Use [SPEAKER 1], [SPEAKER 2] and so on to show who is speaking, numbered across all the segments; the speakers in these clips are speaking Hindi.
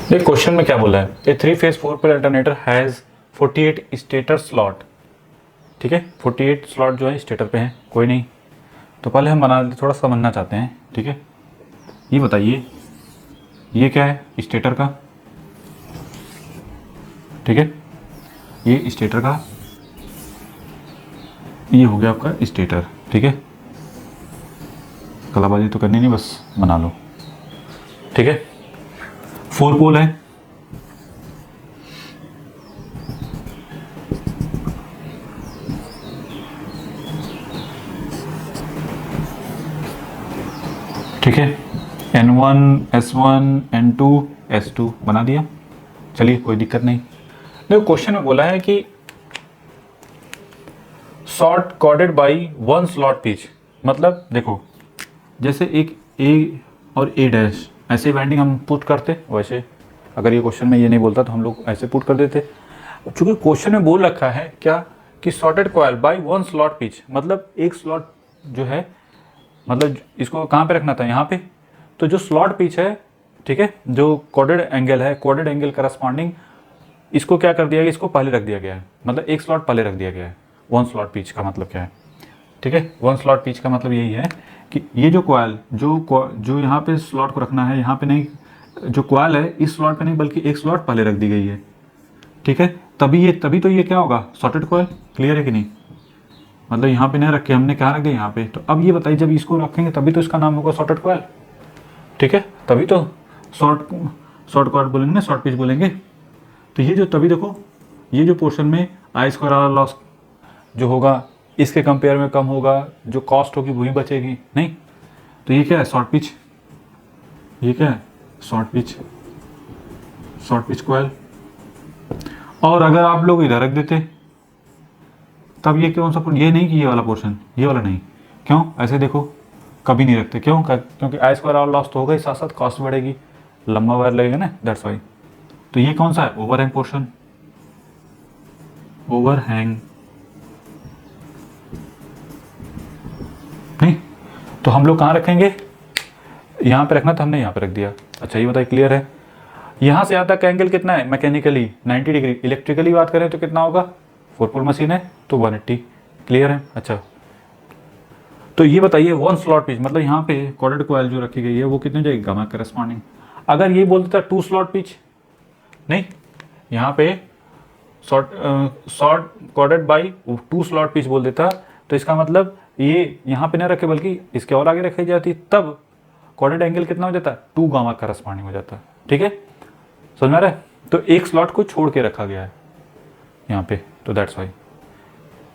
[SPEAKER 1] एक क्वेश्चन में क्या बोला है, a 3 phase 4 pole alternator has 48 stator slot. ठीक है, 48 स्लॉट जो है स्टेटर पे हैं, कोई नहीं। तो पहले हम बना थोड़ा समझना चाहते हैं। ठीक है, ये बताइए ये क्या है स्टेटर का। ठीक है, ये स्टेटर का, ये हो गया आपका स्टेटर। ठीक है, कलाबाजी तो करनी नहीं, बस बना लो। ठीक है, 4 पोल है। ठीक है, N1 S1 N2 S2 बना दिया। चलिए कोई दिक्कत नहीं। देखो क्वेश्चन में बोला है कि short corded by 1 slot pitch. मतलब देखो जैसे एक A और A डैश ऐसे वाइंडिंग हम पुट करते, वैसे अगर ये क्वेश्चन में ये नहीं बोलता तो हम लोग ऐसे पुट कर देते। चूंकि क्वेश्चन में बोल रखा है क्या कि shorted coil by 1 slot pitch, मतलब एक स्लॉट जो है, मतलब इसको कहाँ पे रखना था, यहाँ पे। तो जो स्लॉट पिच है, ठीक है, जो कॉर्डेड एंगल है, कॉर्डेड एंगल करस्पॉन्डिंग इसको क्या कर दिया गया, इसको पहले रख दिया गया है। मतलब एक स्लॉट पहले रख दिया गया है। 1 स्लॉट पिच का मतलब क्या है, ठीक है, 1 स्लॉट पिच का मतलब यही है कि ये जो कॉयल जो यहाँ पे स्लॉट को रखना है, यहाँ पे नहीं, जो कॉयल है इस स्लॉट पे नहीं बल्कि एक स्लॉट पहले रख दी गई है। ठीक है, तभी तो ये क्या होगा, शॉर्टेड कॉयल। क्लियर है कि नहीं, मतलब यहाँ पे नहीं रखे, हमने क्या रख दिया यहाँ पे। तो अब ये बताइए जब इसको रखेंगे तभी तो इसका नाम होगा शॉर्टेड कॉयल। ठीक है, तभी तो शॉर्ट कॉयल बोलेंगे ना, शॉर्ट पिच बोलेंगे। तो ये जो तभी देखो ये जो पोर्शन में आई स्क्वायर आर लॉस जो होगा इसके कंपेयर में कम होगा, जो कॉस्ट होगी वही बचेगी नहीं। तो ये क्या है, शॉर्ट पिच। ये क्या है, शॉर्ट पिच कॉयल। और अगर आप लोग इधर रख देते तब ये कौन सा, ये नहीं कि ये वाला पोर्शन, ये वाला नहीं। क्यों ऐसे देखो, कभी नहीं रखते। क्यों, क्योंकि आई स्क्वायर आर लॉस तो होगा ही, साथ साथ कॉस्ट बढ़ेगी, लंबा वायर लगेगा ना, दैट्स वाई। तो ये कौन सा है, ओवरहैंग पोर्शन, ओवरहैंग नहीं। तो हम लोग कहाँ रखेंगे, यहाँ पे रखना था, हमने यहाँ पे रख दिया। अच्छा ये बताइए क्लियर है। यहाँ से यहाँ तक का एंगल कितना है, मैकेनिकली 90 डिग्री, इलेक्ट्रिकली बात करें तो कितना होगा, 4 पोल मशीन है तो 180। क्लियर है। अच्छा तो ये बताइए 1 स्लॉट पिच, मतलब यहाँ पे कॉर्डेड कॉइल जो रखी गई है वो कितनी जाएगी, गामा करस्पॉन्डिंग। अगर ये बोलते था 2 स्लॉट पिच, नहीं, यहाँ पे short corded by 2 slot pitch बोल देता, तो इसका मतलब ये यहाँ पे ना रखे बल्कि इसके और आगे रखी जाती, तब कॉर्डेड एंगल कितना हो जाता, 2 गामा करस्पॉन्डिंग हो जाता। ठीक है, समझ में आ रहा है। तो एक स्लॉट को छोड़ के रखा गया है यहाँ पे, तो दैट्स वाई,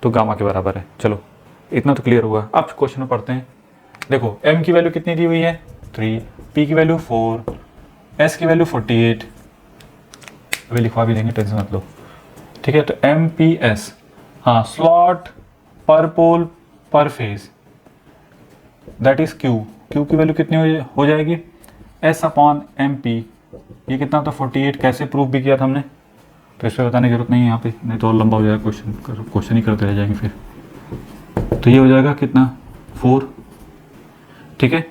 [SPEAKER 1] तो गामा के बराबर है। चलो इतना तो क्लियर हुआ। अब क्वेश्चन में पढ़ते हैं। देखो m की वैल्यू कितनी दी हुई है, 3, p की वैल्यू 4, s की वैल्यू 48। अभी लिखवा भी देंगे, टेंशन मत लो। ठीक है, तो MPS, हाँ, स्लॉट पर पोल पर फेज, दैट इज Q की वैल्यू कितनी हो जाएगी, S/MP। ये कितना था, 48। कैसे प्रूफ भी किया था हमने, तो इस पर बताने की जरूरत नहीं है यहाँ पे, नहीं तो और लंबा हो जाएगा क्वेश्चन ही करते रह जाएंगे फिर। तो ये हो जाएगा कितना, 4। ठीक है,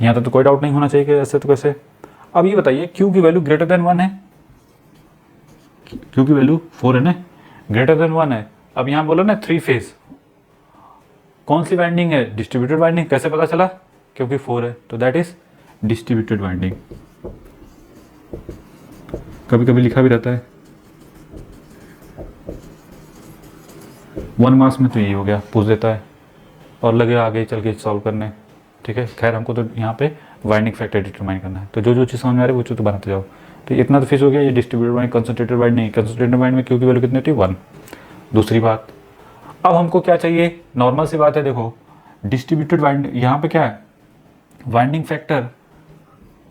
[SPEAKER 1] यहाँ तक तो कोई डाउट नहीं होना चाहिए कि ऐसे तो कैसे। अब ये बताइए Q की वैल्यू ग्रेटर देन 1 है, Q की वैल्यू 4 है ना, ग्रेटर देन 1 है। अब यहाँ बोलो ना 3 फेज, कौन सी वाइंडिंग है, डिस्ट्रीब्यूटेड वाइंडिंग। कैसे पता चला, क्योंकि 4 है, तो दैट इज डिस्ट्रीब्यूटेड वाइंडिंग। कभी कभी लिखा भी रहता है 1 मार्क्स में, तो यही हो गया, पूछ देता है और लगे आगे चल के सॉल्व करने। ठीक है, खैर हमको तो यहाँ पे वाइंडिंग फैक्टर डिटरमाइन करना है, तो जो चीज़ समझ में आ रही है वो चीज़ तो बनाते जाओ। तो इतना तो फिक्स हो गया, ये डिस्ट्रीब्यूटेड वाइंड, कंसंट्रेटेड वाइंड नहीं। कंसंट्रेटेड वाइंड में Q की वैल्यू कितनी होती है, 1। दूसरी बात, अब हमको क्या चाहिए, नॉर्मल सी बात है। देखो डिस्ट्रीब्यूटेड वाइंड, यहाँ पे क्या है, वाइंडिंग फैक्टर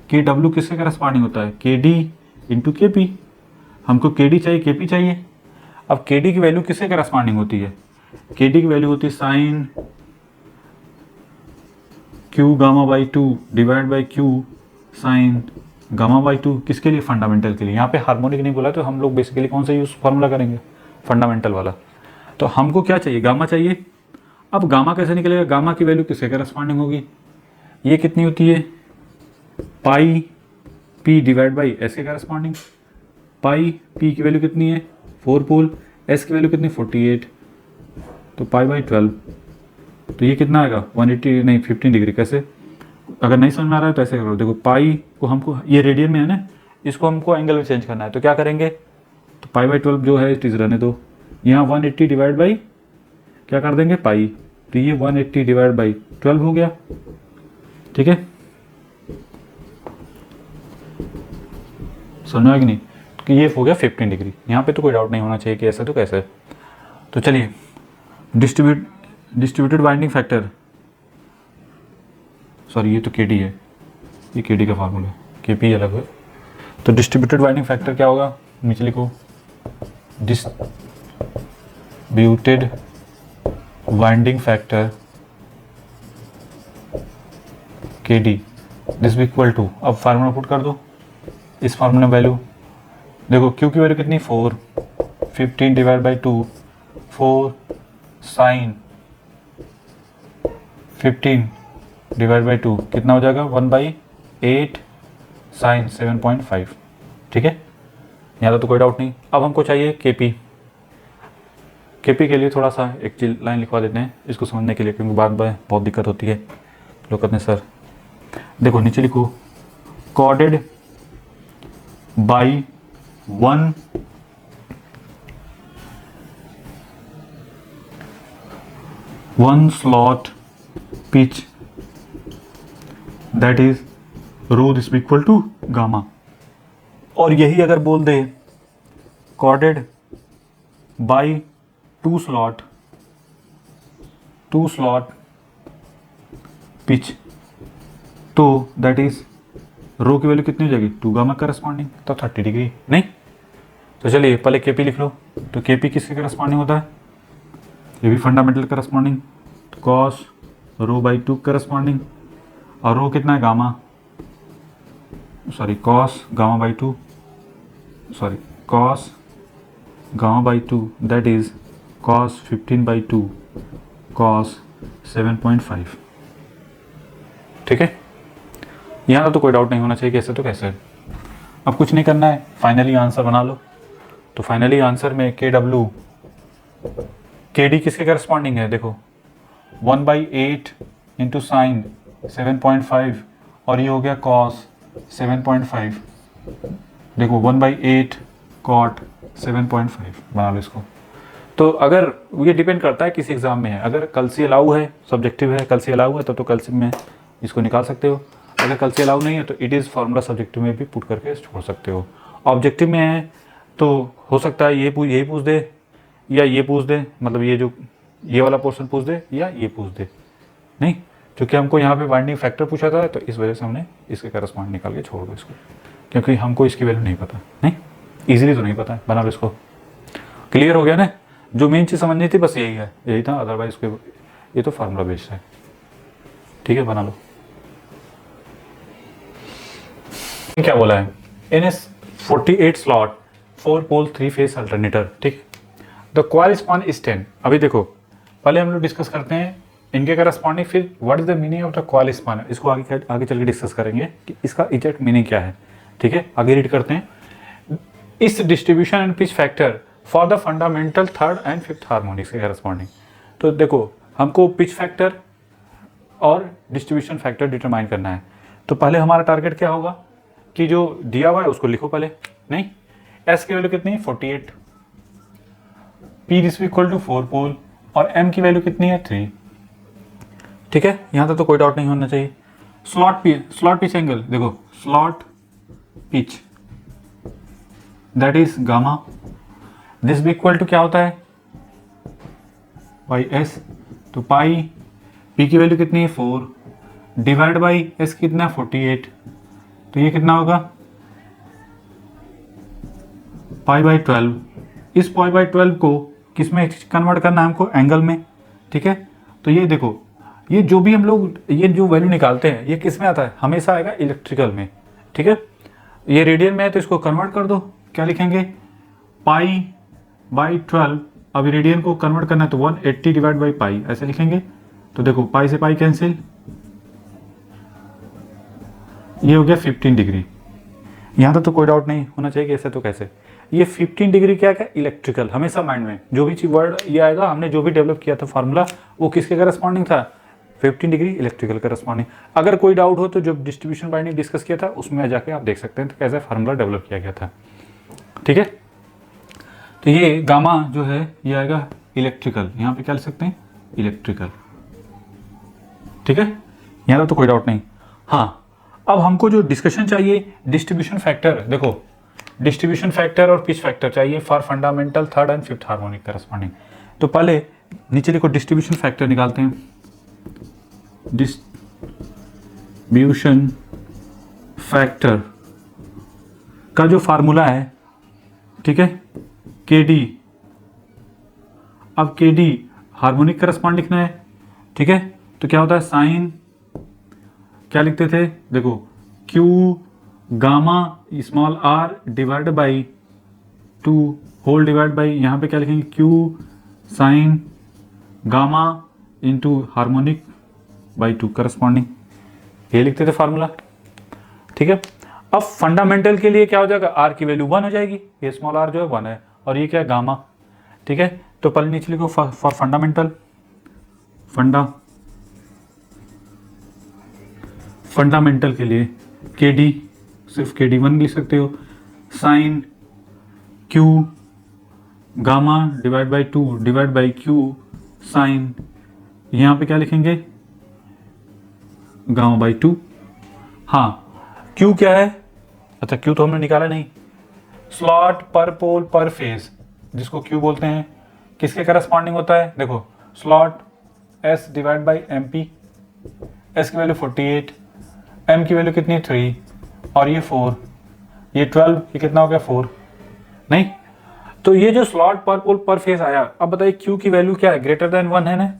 [SPEAKER 1] KW किसके करस्पॉन्डिंग होता है, KD इंटू KP। हमको KD चाहिए, KP चाहिए। अब KD की वैल्यू किसके करस्पॉन्डिंग होती है, KD की वैल्यू होती है sine Q gamma by 2 divide by Q sine gamma by 2। किसके लिए, फंडामेंटल के लिए। यहाँ पे हार्मोनिक नहीं बोला, तो हम लोग बेसिकली कौन सा यूज फार्मूला करेंगे, फंडामेंटल वाला। तो हमको क्या चाहिए, गामा चाहिए। अब गामा कैसे निकलेगा, गामा की वैल्यू किसके करस्पॉन्डिंग होगी, ये कितनी होती है, पाई पी डिवाइड बाई एस के करस्पॉन्डिंग, पाई पी की वैल्यू कितनी है 4 पोल, एस की वैल्यू कितनी 48, तो पाई बाई 12, तो ये कितना आएगा 180 नहीं 15 डिग्री। कैसे, अगर नहीं समझ में आ रहा है तो ऐसे करो, देखो पाई को हमको ये रेडियन में है ना, इसको हमको एंगल में चेंज करना है, तो क्या करेंगे, तो पाई बाई 12 जो है इट इज रहने दो, यहाँ 180 डिवाइड बाई क्या कर देंगे पाई, तो ये 180 डिवाइड बाई 12 हो गया। ठीक है, समझ में आया कि नहीं, कि ये हो गया 15 डिग्री। यहाँ पे तो कोई डाउट नहीं होना चाहिए कि ऐसे तो कैसे। तो चलिए डिस्ट्रीब्यूटेड बाइंडिंग फैक्टर, सॉरी ये तो के डी है, ये के डी का फार्मूला है, के पी अलग है। तो डिस्ट्रीब्यूटेड बाइंडिंग फैक्टर क्या होगा, नीचे लिखो, distributed winding factor K D this equal to, अब फार्मूला पुट कर दो, इस फार्मूला वैल्यू देखो, क्यू की वैल्यू कितनी 4, 15 divide by 2, 4 sine 15 divide by 2 कितना हो जाएगा 1/8 साइन 7.5। ठीक है, यहाँ तो कोई डाउट नहीं। अब हमको चाहिए केपी, केपी के लिए थोड़ा सा एक चीज लाइन लिखवा देते हैं इसको समझने के लिए, क्योंकि बाद में बहुत दिक्कत होती है। लोग कहते हैं सर देखो नीचे लिखो, corded by 1 slot pitch that is rho this equal to gamma, और यही अगर बोल दे corded by 2 slot pitch, तो that is रो की वैल्यू कितनी हो जाएगी 2 गामा करस्पॉन्डिंग, तो 30 डिग्री नहीं। तो चलिए पहले केपी लिख लो, तो केपी किसके करस्पॉन्डिंग होता है, ये भी फंडामेंटल करस्पॉन्डिंग, तो कॉस रो बाई 2 करस्पॉन्डिंग, और रो कितना है gamma, sorry cos gamma by 2, sorry cos gamma by 2 that is cos 15/2 cos 7.5। ठीक है, यहाँ तो कोई डाउट नहीं होना चाहिए कैसे तो कैसे। अब कुछ नहीं करना है, फाइनली आंसर बना लो। तो फाइनली आंसर में के डब्ल्यू के डी किसके करस्पॉन्डिंग है, देखो 1/8 इंटू साइन 7.5, और ये हो गया कॉस 7.5, देखो 1/8 कॉट 7.5 बना लो इसको। तो अगर ये डिपेंड करता है किस एग्जाम में है, अगर कल से अलाउ है, सब्जेक्टिव है, कल से अलाउ है तो कल से में इसको निकाल सकते हो, अगर कल से अलाउ नहीं है तो इट इज़ फार्मूला सब्जेक्टिव में भी पुट करके छोड़ सकते हो। ऑब्जेक्टिव में है तो हो सकता है यही पूछ दे या ये पूछ दे, मतलब ये वाला पोर्शन पूछ दे या ये पूछ दे, नहीं, क्योंकि हमको यहाँ पे बाइंडिंग फैक्टर पूछा था तो इस वजह से हमने इसके करस्पॉन्ड निकाल के छोड़ दो इसको, क्योंकि हमको इसकी वैल्यू नहीं पता, नहीं ईजिली तो नहीं पता है। बना लो इसको, क्लियर हो गया ना, जो मेन चीज़ समझनी थी बस यही है, यही था, अदरवाइज उसके ये तो फार्मूला बेस्ड है। ठीक है, बना लो। क्या बोला है, NS 48 स्लॉट 4 पोल 3 फेस अल्टरनेटर। ठीक, द कॉइल स्पान इज 10। अभी देखो पहले हम लोग डिस्कस करते हैं इनके करस्पॉन्डिंग, फिर what is the meaning of the coil span, इसको आगे चल के डिस्कस करेंगे कि इसका एग्जैक्ट मीनिंग क्या है। ठीक है, आगे रीड करते हैं। इस distribution and pitch factor for the fundamental third and fifth harmonics के करस्पॉन्डिंग। तो देखो हमको पिच फैक्टर और डिस्ट्रीब्यूशन फैक्टर डिटरमाइन करना है, तो पहले हमारा टारगेट क्या होगा कि जो दिया हुआ है उसको लिखो पहले, नहीं, एस की वैल्यू कितनी है 48, पी दिस इक्वल टू 4 पोल, और एम की वैल्यू कितनी है 3। ठीक है, यहां तक तो कोई डाउट नहीं होना चाहिए। स्लॉट पिच एंगल देखो, slot pitch that is gamma, this equal to क्या होता है बाई एस, तो पाई पी की वैल्यू कितनी है 4 डिवाइड बाई एस कितना है 48, तो ये कितना होगा π/12। इस π/12 को किस में कन्वर्ट करना है हमको, एंगल में। ठीक है, तो ये देखो, ये जो भी हम लोग ये जो वैल्यू निकालते हैं ये किस में आता है, हमेशा आएगा इलेक्ट्रिकल में। ठीक है, ये रेडियन में है तो इसको कन्वर्ट कर दो, क्या लिखेंगे π/12, अब रेडियन को कन्वर्ट करना है तो 180 डिवाइड बाई पाई ऐसे लिखेंगे। तो देखो पाई से पाई कैंसिल, ये हो गया 15 डिग्री। यहाँ तक तो कोई डाउट नहीं होना चाहिए कि ऐसे तो कैसे। ये 15 डिग्री क्या क्या इलेक्ट्रिकल, हमेशा माइंड में जो भी चीज वर्ड ये आएगा, हमने जो भी डेवलप किया था फार्मूला वो किसके करस्पॉन्डिंग था, 15 डिग्री इलेक्ट्रिकल करस्पॉन्डिंग। अगर कोई डाउट हो तो जो डिस्ट्रीब्यूशन बाइंडिंग डिस्कस किया था उसमें जाके आप देख सकते हैं तो कैसे फार्मूला डेवलप किया गया था। ठीक है, तो ये गामा जो है ये आएगा इलेक्ट्रिकल, यहाँ पे क्या लिख सकते हैं इलेक्ट्रिकल। ठीक है, यहाँ तो कोई डाउट नहीं। हाँ, अब हमको जो डिस्कशन चाहिए डिस्ट्रीब्यूशन फैक्टर, देखो डिस्ट्रीब्यूशन फैक्टर और पिच फैक्टर चाहिए for fundamental third and fifth harmonic corresponding. तो पहले नीचे देखो डिस्ट्रीब्यूशन फैक्टर निकालते हैं। डिस्ट्रीब्यूशन फैक्टर का जो फार्मूला है, ठीक है, के डी। अब के डी हार्मोनिक करस्पॉन्ड लिखना है, ठीक है, तो क्या होता है साइन, क्या लिखते थे देखो Q gamma small R divide by 2 whole divide by, यहाँ पे क्या लिखेंगे Q sine gamma into harmonic by 2 corresponding, ये लिखते थे फार्मूला। ठीक है, अब फंडामेंटल के लिए क्या हो जाएगा, आर की वैल्यू 1 हो जाएगी, ये स्मॉल आर जो है 1 है और ये क्या है गामा। ठीक है, तो पहले नीचे लिखो फॉर फंडामेंटल के लिए के डी, सिर्फ के डी 1 लिख सकते हो, sine Q gamma divide by 2 divide by Q sine, यहाँ पे क्या लिखेंगे गामा बाई 2। हाँ, क्यू क्या है, अच्छा क्यू तो हमने निकाला नहीं, स्लॉट पर पोल पर फेज जिसको क्यू बोलते हैं, किसके करस्पॉन्डिंग होता है, देखो slot S divide by M P, S की वैल्यू 48, एम की वैल्यू कितनी 3 और ये 4, ये 12, ये कितना हो गया 4 नहीं। तो ये जो स्लॉट पर पोल पर फेज आया, अब बताइए क्यू की वैल्यू क्या है, ग्रेटर देन 1 है ना,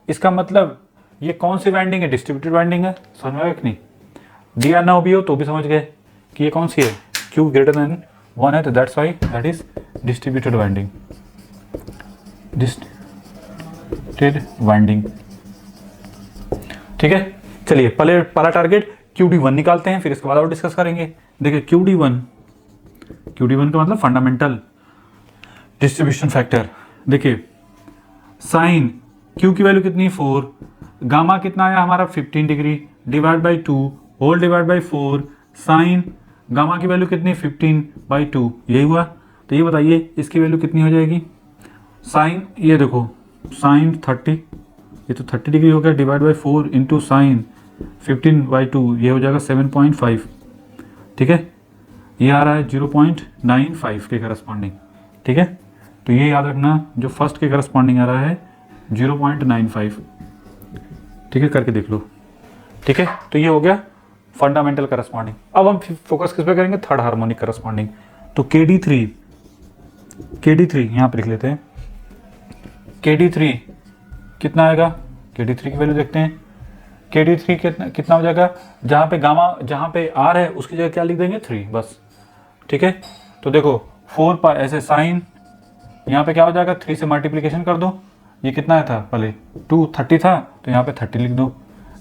[SPEAKER 1] इसका मतलब ये कौन सी वाइंडिंग है, डिस्ट्रीब्यूटेड वाइंडिंग है। समझ में आया कि नहीं, दिया ना भी हो तो भी समझ गए कि ये कौन सी है, क्यू ग्रेटर देन 1 है, तो that's why that is distributed winding, distributed winding. ठीक है, चलिए पहले पहला टारगेट QD1 निकालते हैं, फिर इसके बाद और डिस्कस करेंगे। देखिए QD1 का मतलब फंडामेंटल डिस्ट्रीब्यूशन फैक्टर। देखिए साइन Q की वैल्यू कितनी 4, गामा कितना आया हमारा 15 degree divide by 2 whole divide by 4, sine gamma की वैल्यू कितनी 15 बाई 2, यही हुआ। तो ये बताइए इसकी वैल्यू कितनी हो जाएगी, साइन ये देखो साइन 30, ये तो 30 डिग्री हो गया, divide by 4 into sine 15 by 2, ये हो जाएगा 7.5। ठीक है, ये आ रहा है 0.95 के करस्पॉन्डिंग। ठीक है, तो ये याद रखना जो फर्स्ट के करस्पॉन्डिंग आ रहा है 0.95। ठीक है, करके देख लो। ठीक है, तो ये हो गया फंडामेंटल करस्पॉन्डिंग। अब हम फोकस किस पे करेंगे, थर्ड हार्मोनिक करस्पॉन्डिंग। तो KD3 यहाँ पे लिख लेते हैं, KD3 कितना आएगा, KD3 की वैल्यू देखते हैं, KD3 कितना हो जाएगा, जहाँ पे गामा जहाँ पे R है उसकी जगह क्या लिख देंगे 3 बस। ठीक है, तो देखो 4 पाई ऐसे साइन, यहाँ पे क्या हो जाएगा 3 से मल्टीप्लिकेशन कर दो, ये कितना था पहले 230 था तो यहाँ पे 30 लिख दो,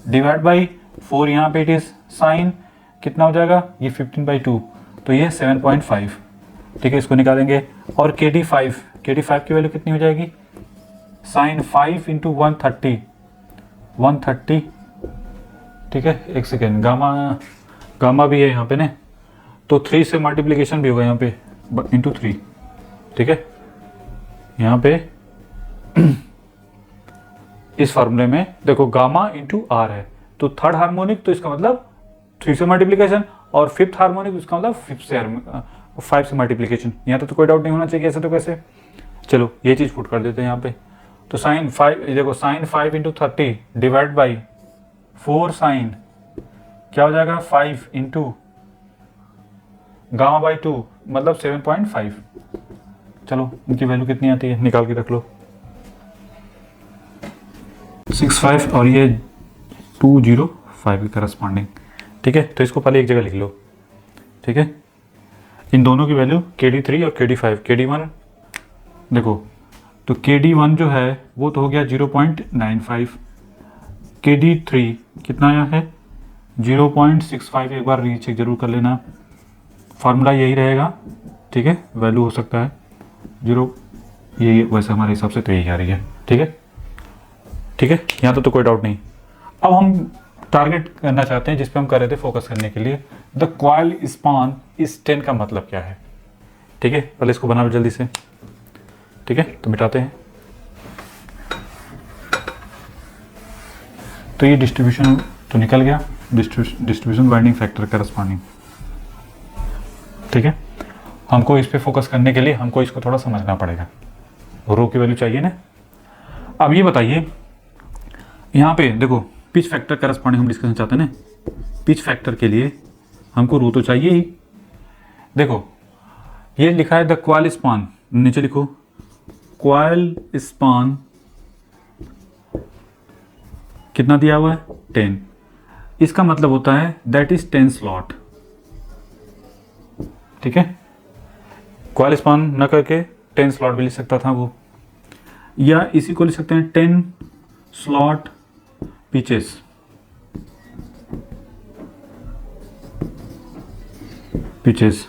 [SPEAKER 1] डिवाइड बाई 4 यहाँ पे इट इज साइन कितना हो जाएगा ये 15 बाई 2, तो ये 7.5। ठीक है, इसको निकालेंगे। और KD5 की वैल्यू कितनी हो जाएगी, साइन 5 इंटू 130। ठीक है, एक सेकेंड, गामा भी है यहाँ पे ना, तो 3 से मल्टीप्लिकेशन भी होगा यहाँ पे इंटू 3। ठीक है, यहाँ पे इस फार्मूले में देखो गामा इंटू R है, तो थर्ड हार्मोनिक तो इसका मतलब 3 से मल्टीप्लिकेशन, और फिफ्थ हार्मोनिक इसका मतलब 5 से मल्टीप्लिकेशन। यहाँ तो कोई डाउट नहीं होना चाहिए, ऐसे तो कैसे। चलो ये चीज़ पुट कर देते हैं यहाँ पे। तो साइन 5 देखो sine 5 into 30 divide by 4 sine क्या हो जाएगा 5 इंटू गामा बाई 2 मतलब 7.5। चलो इनकी वैल्यू कितनी आती है निकाल के रख लो, 65 और ये 205 के करस्पॉन्डिंग। ठीक है, तो इसको पहले एक जगह लिख लो। ठीक है, इन दोनों की वैल्यू KD3 और KD5। KD1 देखो, तो KD1 जो है वो तो हो गया 0.95, KD3 कितना आया है 0.65, एक बार रीचेक जरूर कर लेना। फार्मूला यही रहेगा, ठीक है। वैल्यू हो सकता है 0, ये वैसे हमारे हिसाब से तो यही आ रही है, ठीक है, ठीक है। यहाँ तो कोई डाउट नहीं। अब हम टारगेट करना चाहते हैं जिस पे हम कर रहे थे फोकस करने के लिए, द कॉइल स्पान इस 10 का मतलब क्या है, ठीक है। पहले इसको बना लो जल्दी से, ठीक है, तो मिटाते हैं। तो ये डिस्ट्रीब्यूशन तो निकल गया, डिस्ट्रीब्यूशन वाइंडिंग फैक्टर करस्पॉन्डिंग, ठीक है। हमको इस पे फोकस करने के लिए हमको इसको थोड़ा समझना पड़ेगा, रो की वैल्यू चाहिए ना। अब ये बताइए, यहाँ पे देखो पिच फैक्टर करस्पॉन्डिंग हम डिस्कशन चाहते हैं ना, पिच फैक्टर के लिए हमको रो तो चाहिए ही। देखो ये लिखा है द कॉइल स्पान, नीचे लिखो कॉइल स्पान कितना दिया हुआ है 10, इसका मतलब होता है दैट इज 10 स्लॉट, ठीक है। कॉइल स्पान न करके 10 स्लॉट भी लिख सकता था वो, या इसी को लिख सकते हैं 10 स्लॉट पिचेस, पिचेस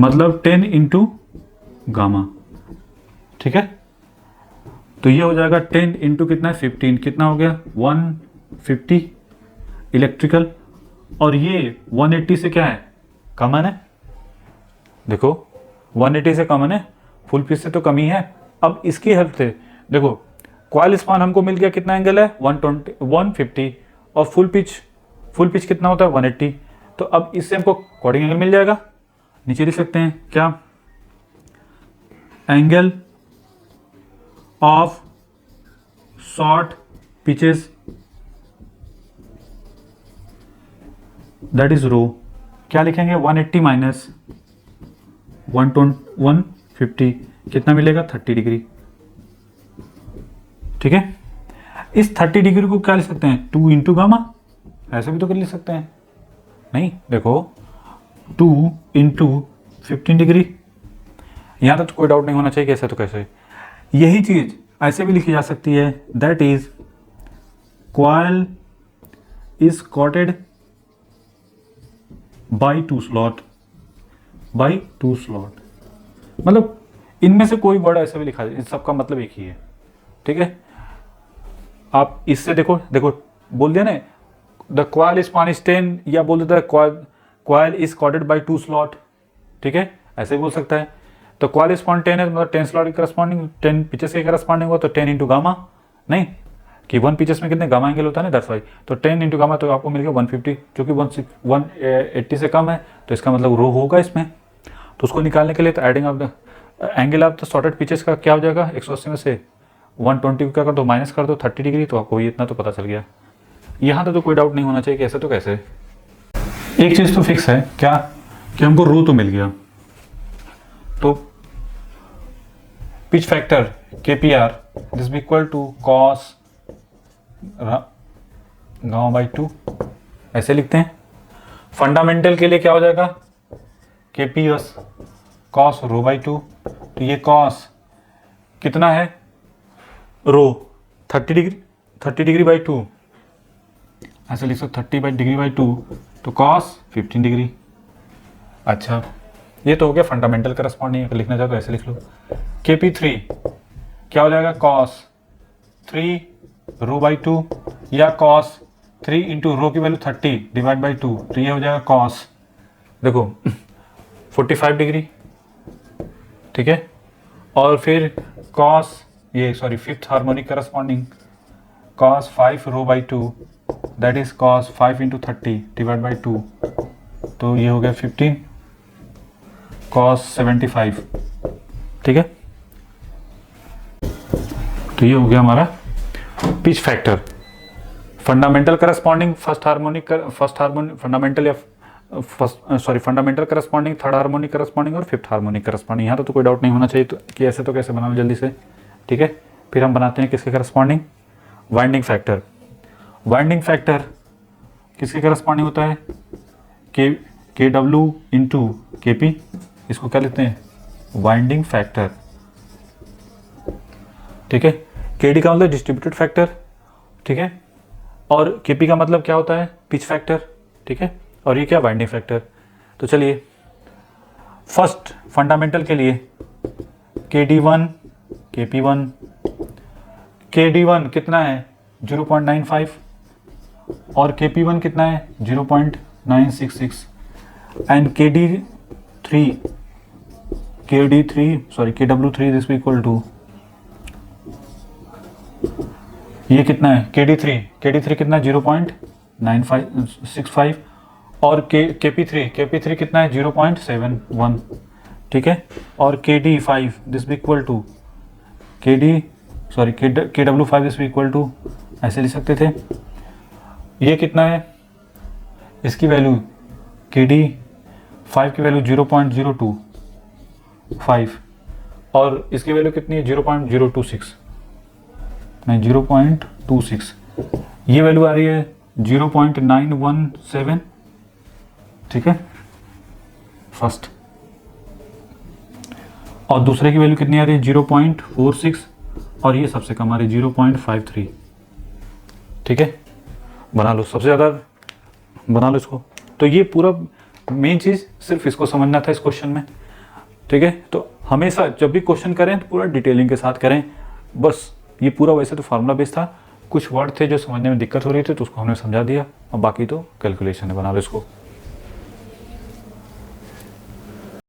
[SPEAKER 1] मतलब 10 इंटू गामा, ठीक है। तो ये हो जाएगा 10 इंटू कितना है 15, कितना हो गया 150 इलेक्ट्रिकल, और ये 180 से क्या है कॉमन है, देखो 180 से कॉमन है, फुल पिच से तो कम ही है। अब इसकी हेल्प से देखो कॉइल स्पान हमको मिल गया कितना एंगल है 150, और फुल पिच कितना होता है 180, तो अब इससे हमको कॉर्डिंग एंगल मिल जाएगा। नीचे लिख सकते हैं क्या, angle of short pitches that is row, क्या लिखेंगे 180 माइनस 150 कितना मिलेगा 30 डिग्री, ठीक है। इस 30 डिग्री को क्या लिख सकते हैं 2 इंटू गामा, ऐसे भी तो कर लिख सकते हैं, नहीं देखो 2 इंटू 15 डिग्री, यहां तो कोई डाउट नहीं होना चाहिए कैसे तो कैसे। यही चीज ऐसे भी लिखी जा सकती है, that is coil is coated by 2 slot, मतलब इनमें से कोई वर्ड ऐसे भी लिखा जाए, इन सबका मतलब एक ही है, ठीक है। आप इससे देखो बोल दिया ना द कॉइल स्पान इज 10, या बोल देता है coil is coated by 2 slot, ठीक है, ऐसे बोल सकता है। तो कॉइल स्पान 10 है, मतलब 10 स्लॉट के करस्पॉन्डिंग 10 पिचेस के करस्पॉन्डिंग हुआ, तो 10 इंटू गामा, नहीं कि 1 पिचेस में कितने गामा एंगल होता है ना, दैट्स व्हाई, तो 10 इंटू गामा तो आपको मिल गया 150, क्योंकि 180 से कम है, तो इसका मतलब रो होगा इसमें। तो उसको निकालने के लिए तो adding of the angle of the shorted pitches का क्या हो जाएगा 180 में से 120 क्या कर दो माइनस कर दो 30 डिग्री, तो आपको ये इतना तो पता चल गया। यहाँ तो कोई डाउट नहीं होना चाहिए कैसे तो कैसे। एक चीज़ तो फिक्स है क्या, कि हमको रो तो मिल गया, तो pitch factor KPR this be equal to cos gamma by 2, ऐसे लिखते हैं। फंडामेंटल के लिए क्या हो जाएगा KPS कॉस रो बाई 2, तो ये कॉस कितना है रो 30 डिग्री बाई 2, ऐसे लिख सकते 30 डिग्री बाई 2, तो कॉस 15 डिग्री। अच्छा ये तो हो गया फंडामेंटल करस्पॉन्डिंग, अगर लिखना चाहो तो ऐसे लिख लो। KP3 क्या हो जाएगा कॉस 3 रो बाई 2, या कॉस 3 इंटू रो की वैल्यू 30 डिवाइड बाई 2, तो ये हो जाएगा कॉस देखो 45 डिग्री, ठीक है। और फिर cos fifth harmonic corresponding cos 5 rho by 2, that is cos 5 into 30 divide by 2, तो ये हो गया 15 कॉस 75, ठीक है। तो ये हो गया हमारा pitch factor, fundamental corresponding fundamental corresponding, third harmonic corresponding और फिफ्थ हार्मोनिक करस्पॉन्डिंग। यहाँ तो कोई डाउट नहीं होना चाहिए तो कि ऐसे तो कैसे बना लो जल्दी से, ठीक है। फिर हम बनाते हैं किसके corresponding winding factor. Winding factor किसके करस्पॉन्डिंग होता है KW इंटू KP, इसको क्या लिखते हैं वाइंडिंग फैक्टर, ठीक है। KD का मतलब डिस्ट्रीब्यूटेड फैक्टर, ठीक है, और KP का मतलब क्या होता है पिच फैक्टर, ठीक है, और ये क्या वाइंडिंग फैक्टर। तो चलिए फर्स्ट फंडामेंटल के लिए KD1 KP1, KD1 कितना है 0.95 और KP1 कितना है 0.966 and KW3 this equal to ये कितना है KD3 कितना है 0.965 और KP3 कितना है 0.71, ठीक है। और KD5 this equal to KW5 this equal to ऐसे लिख सकते थे। ये कितना है, इसकी वैल्यू KD5 की वैल्यू 0.025 और इसकी वैल्यू कितनी है 0.026, ये वैल्यू आ रही है 0.917, ठीक है फर्स्ट। और दूसरे की वैल्यू कितनी आ रही है 0.46 और ये सबसे कम आ रही है 0.53, ठीक है। बना लो, सबसे ज़्यादा बना लो इसको। तो ये पूरा मेन चीज़ सिर्फ इसको समझना था इस क्वेश्चन में, ठीक है। तो हमेशा जब भी क्वेश्चन करें तो पूरा डिटेलिंग के साथ करें। बस ये पूरा वैसे तो फार्मूला बेस था, कुछ वर्ड थे जो समझने में दिक्कत हो रही थी तो उसको हमने समझा दिया और बाकी तो कैलकुलेशन है, बना लो इसको।